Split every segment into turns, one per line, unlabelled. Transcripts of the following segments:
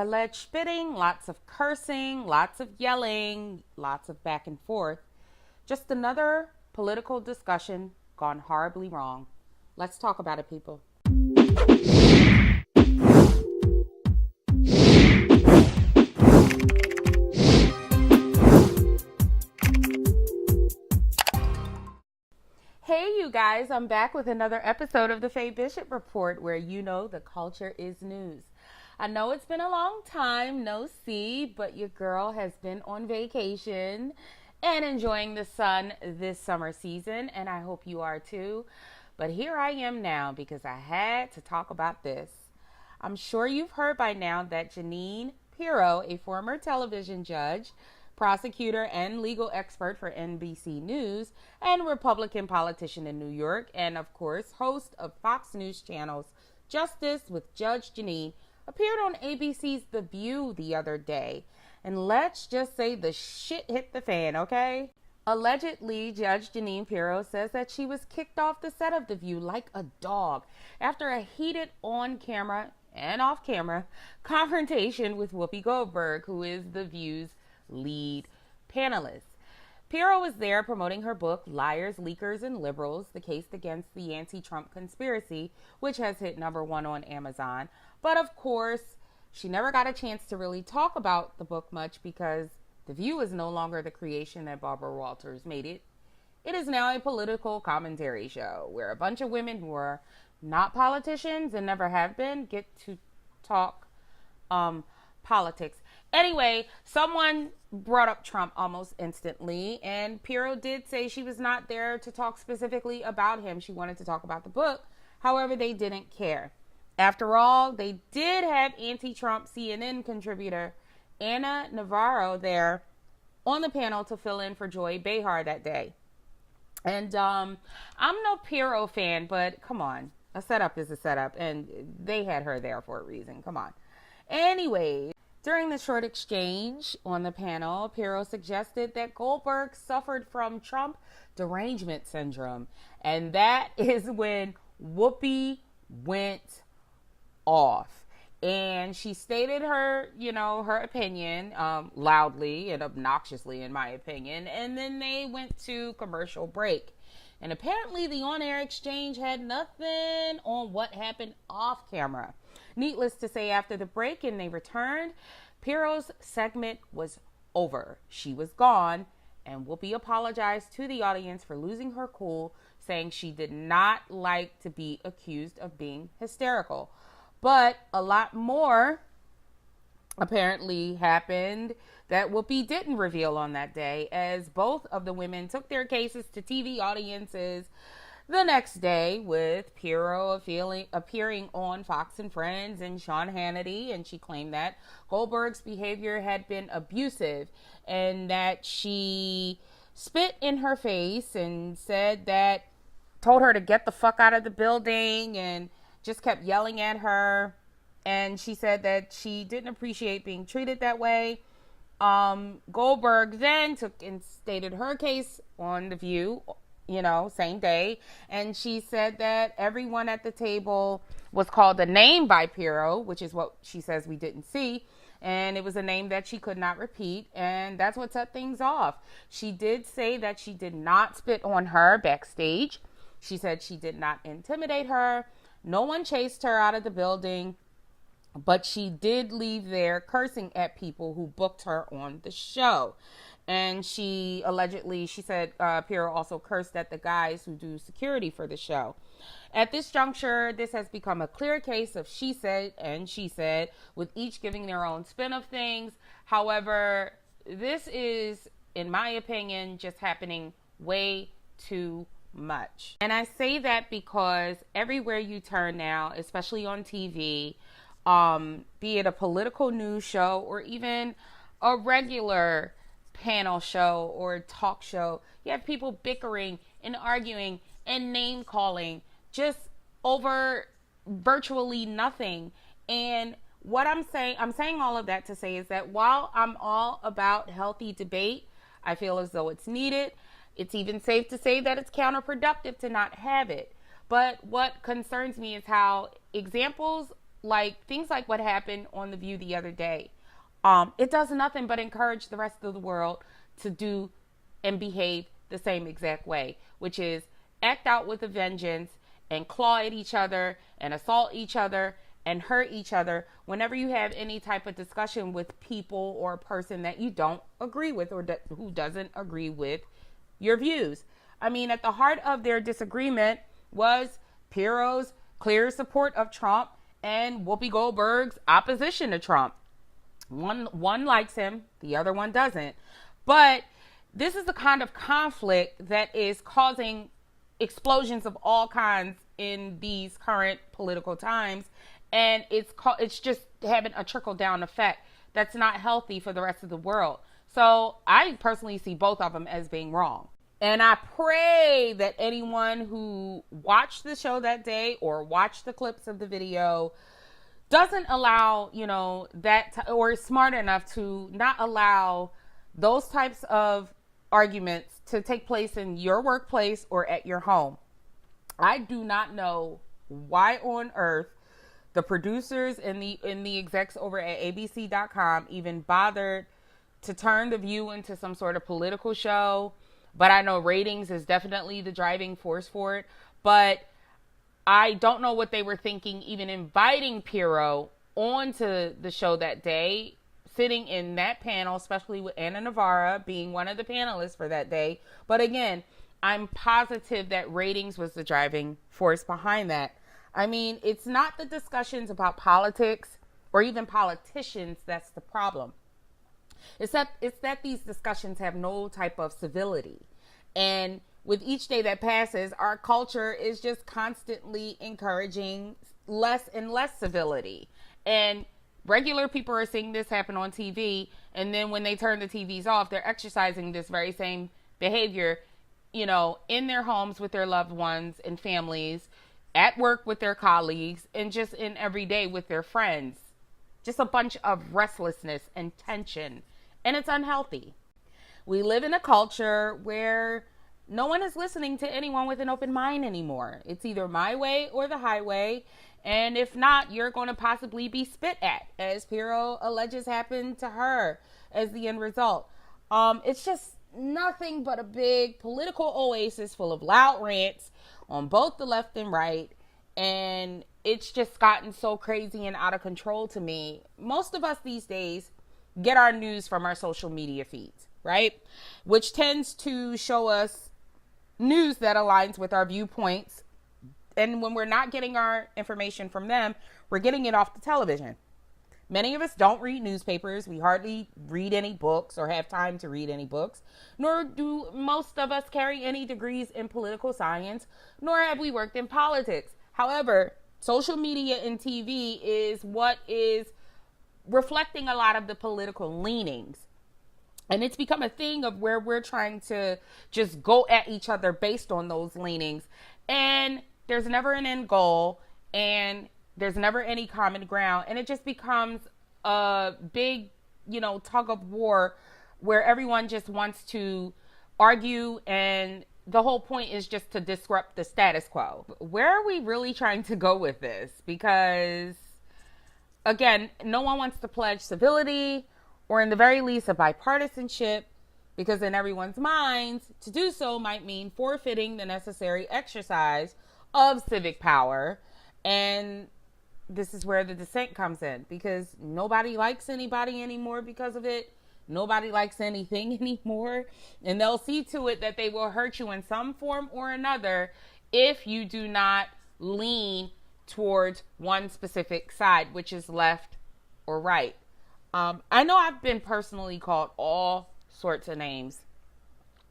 alleged spitting, lots of cursing, lots of yelling, lots of back and forth. Just another political discussion gone horribly wrong. Let's talk about it, people. Hey, you guys, I'm back with another episode of the Faye Bishop Report, where you know the culture is news. I know it's been a long time, no see, but your girl has been on vacation and enjoying the sun this summer season, and I hope you are too. But here I am now because I had to talk about this. I'm sure you've heard by now that Jeanine Pirro, a former television judge, prosecutor, and legal expert for NBC News, and Republican politician in New York, and of course, host of Fox News Channel's Justice with Judge Jeanine, appeared on ABC's The View the other day. And let's just say the shit hit the fan, okay? Allegedly, Judge Jeanine Pirro says that she was kicked off the set of The View like a dog after a heated on-camera and off-camera confrontation with Whoopi Goldberg, who is The View's lead panelist. Pirro was there promoting her book, Liars, Leakers, and Liberals, the case against the anti-Trump conspiracy, which has hit #1 on Amazon. But of course, she never got a chance to really talk about the book much because The View is no longer the creation that Barbara Walters made it. It is now a political commentary show where a bunch of women who are not politicians and never have been get to talk politics. Anyway, someone brought up Trump almost instantly, and Pirro did say she was not there to talk specifically about him. She wanted to talk about the book. However, they didn't care. After all, they did have anti-Trump CNN contributor Ana Navarro there on the panel to fill in for Joy Behar that day. And I'm no Pirro fan, but come on. A setup is a setup, and they had her there for a reason. Come on. Anyway, during the short exchange on the panel, Pirro suggested that Goldberg suffered from Trump derangement syndrome. And that is when Whoopi went off. And she stated her, her opinion loudly and obnoxiously, in my opinion. And then they went to commercial break. And apparently the on-air exchange had nothing on what happened off camera. Needless to say, after the break and they returned, Pirro's segment was over. She was gone, and Whoopi apologized to the audience for losing her cool, saying she did not like to be accused of being hysterical. But a lot more apparently happened that Whoopi didn't reveal on that day, as both of the women took their cases to TV audiences the next day, with Pirro appearing on Fox and Friends and Sean Hannity, and she claimed that Goldberg's behavior had been abusive and that she spit in her face and told her to get the fuck out of the building and just kept yelling at her. And she said that she didn't appreciate being treated that way. Goldberg then took and stated her case on The View, same day. And she said that everyone at the table was called a name by Pirro, which is what she says we didn't see. And it was a name that she could not repeat. And that's what set things off. She did say that she did not spit on her backstage. She said she did not intimidate her. No one chased her out of the building. But she did leave there cursing at people who booked her on the show. And she said Pirro also cursed at the guys who do security for the show. At this juncture, this has become a clear case of she said and she said, with each giving their own spin of things. However, this is, in my opinion, just happening way too much. And I say that because everywhere you turn now, especially on TV, be it a political news show or even a regular panel show or talk show, you have people bickering and arguing and name calling just over virtually nothing. And what I'm saying all of that to say is that while I'm all about healthy debate, I feel as though it's needed. It's even safe to say that it's counterproductive to not have it. But what concerns me is how examples like things like what happened on The View the other day, it does nothing but encourage the rest of the world to do and behave the same exact way, which is act out with a vengeance and claw at each other and assault each other and hurt each other whenever you have any type of discussion with people or a person that you don't agree with or who doesn't agree with your views. I mean, at the heart of their disagreement was Pirro's clear support of Trump and Whoopi Goldberg's opposition to Trump. One likes him, the other one doesn't. But this is the kind of conflict that is causing explosions of all kinds in these current political times. And it's just having a trickle down effect that's not healthy for the rest of the world. So I personally see both of them as being wrong. And I pray that anyone who watched the show that day or watched the clips of the video doesn't allow, or is smart enough to not allow those types of arguments to take place in your workplace or at your home. I do not know why on earth the producers and the execs over at ABC.com even bothered to turn The View into some sort of political show. But I know ratings is definitely the driving force for it. But I don't know what they were thinking, even inviting Pirro onto the show that day, sitting in that panel, especially with Ana Navarra being one of the panelists for that day. But again, I'm positive that ratings was the driving force behind that. I mean, it's not the discussions about politics or even politicians that's the problem. It's that these discussions have no type of civility. And with each day that passes, our culture is just constantly encouraging less and less civility. And regular people are seeing this happen on TV. And then when they turn the TVs off, they're exercising this very same behavior, in their homes with their loved ones and families, at work with their colleagues, and just in every day with their friends. Just a bunch of restlessness and tension. And it's unhealthy. We live in a culture where no one is listening to anyone with an open mind anymore. It's either my way or the highway. And if not, you're going to possibly be spit at, as Pirro alleges happened to her as the end result. It's just nothing but a big political oasis full of loud rants on both the left and right. And it's just gotten so crazy and out of control to me. Most of us these days get our news from our social media feeds, right? Which tends to show us news that aligns with our viewpoints. And when we're not getting our information from them, we're getting it off the television. Many of us don't read newspapers. We hardly read any books or have time to read any books. Nor do most of us carry any degrees in political science, nor have we worked in politics. However, social media and TV is what is reflecting a lot of the political leanings. And it's become a thing of where we're trying to just go at each other based on those leanings. And there's never an end goal, and there's never any common ground. And it just becomes a big, tug of war where everyone just wants to argue, and the whole point is just to disrupt the status quo. Where are we really trying to go with this? Because, again, no one wants to pledge civility or in the very least a bipartisanship, because in everyone's minds, to do so might mean forfeiting the necessary exercise of civic power. And this is where the dissent comes in, because nobody likes anybody anymore because of it. Nobody likes anything anymore. And they'll see to it that they will hurt you in some form or another if you do not lean towards one specific side, which is left or right. I know I've been personally called all sorts of names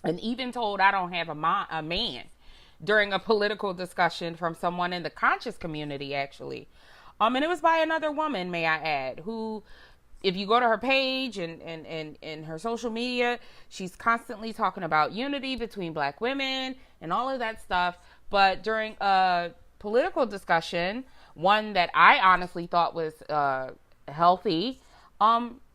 and even told I don't have a man during a political discussion from someone in the conscious community, actually. And it was by another woman, may I add, who, if you go to her page and her social media, she's constantly talking about unity between Black women and all of that stuff. But during a political discussion, one that I honestly thought was healthy,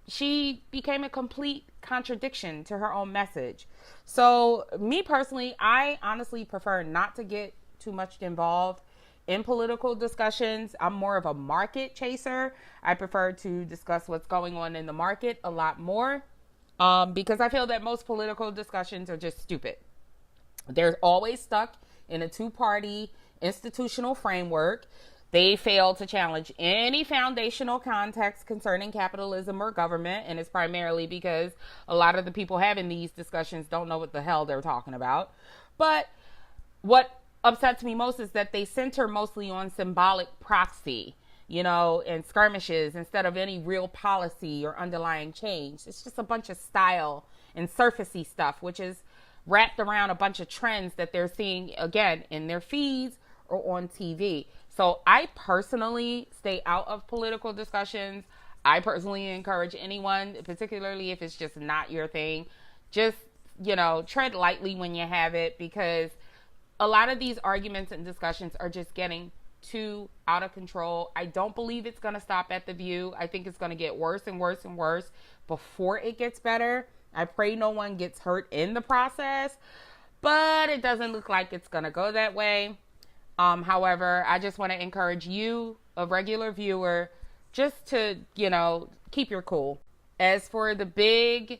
she became a complete contradiction to her own message. So me personally, I honestly prefer not to get too much involved in political discussions. I'm more of a market chaser. I prefer to discuss what's going on in the market a lot more, because I feel that most political discussions are just stupid. They're always stuck in a two-party institutional framework. They fail to challenge any foundational context concerning capitalism or government, and it's primarily because a lot of the people having these discussions don't know what the hell they're talking about. But what upsets me most is that they center mostly on symbolic proxy, and skirmishes instead of any real policy or underlying change. It's just a bunch of style and surfacey stuff, which is wrapped around a bunch of trends that they're seeing, again, in their feeds or on TV. So I personally stay out of political discussions. I personally encourage anyone, particularly if it's just not your thing, just, tread lightly when you have it, because a lot of these arguments and discussions are just getting too out of control. I don't believe it's going to stop at The View. I think it's going to get worse and worse and worse before it gets better. I pray no one gets hurt in the process, but it doesn't look like it's going to go that way. However, I just want to encourage you, a regular viewer, just to, keep your cool. As for the big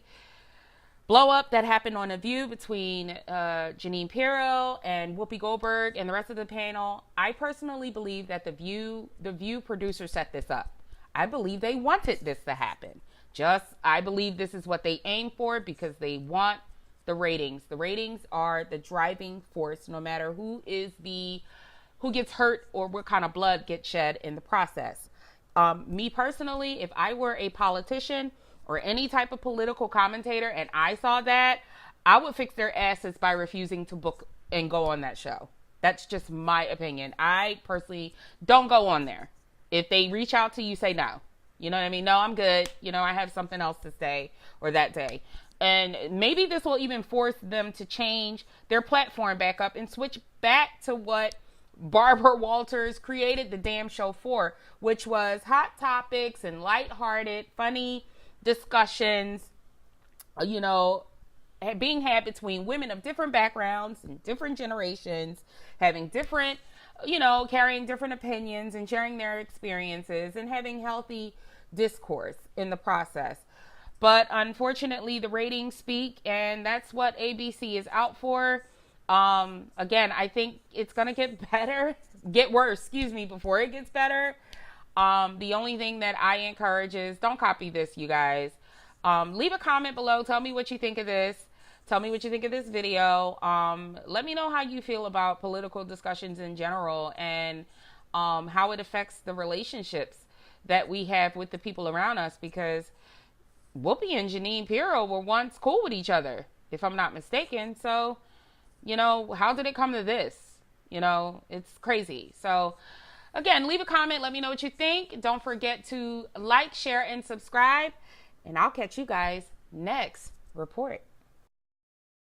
blow up that happened on The View between Jeanine Pirro and Whoopi Goldberg and the rest of the panel, I personally believe that the View producers set this up. I believe they wanted this to happen. I believe this is what they aim for, because they want the ratings. The ratings are the driving force, no matter who gets hurt or what kind of blood gets shed in the process. Me personally, if I were a politician or any type of political commentator and I saw that, I would fix their asses by refusing to book and go on that show. That's just my opinion. I personally don't go on there. If they reach out to you, say no. You know what I mean? No, I'm good. I have something else to say or that day. And maybe this will even force them to change their platform back up and switch back to what Barbara Walters created the damn show for, which was hot topics and lighthearted, funny discussions, being had between women of different backgrounds and different generations, having different, carrying different opinions and sharing their experiences and having healthy discourse in the process. But unfortunately, the ratings speak, and that's what ABC is out for. Again, I think it's going to get worse, before it gets better. The only thing that I encourage is don't copy this, you guys. Leave a comment below. Tell me what you think of this. Tell me what you think of this video. Let me know how you feel about political discussions in general, and how it affects the relationships that we have with the people around us, because Whoopi and Jeanine Pirro were once cool with each other, if I'm not mistaken. So, how did it come to this? It's crazy. So, again, leave a comment. Let me know what you think. Don't forget to like, share, and subscribe. And I'll catch you guys next report.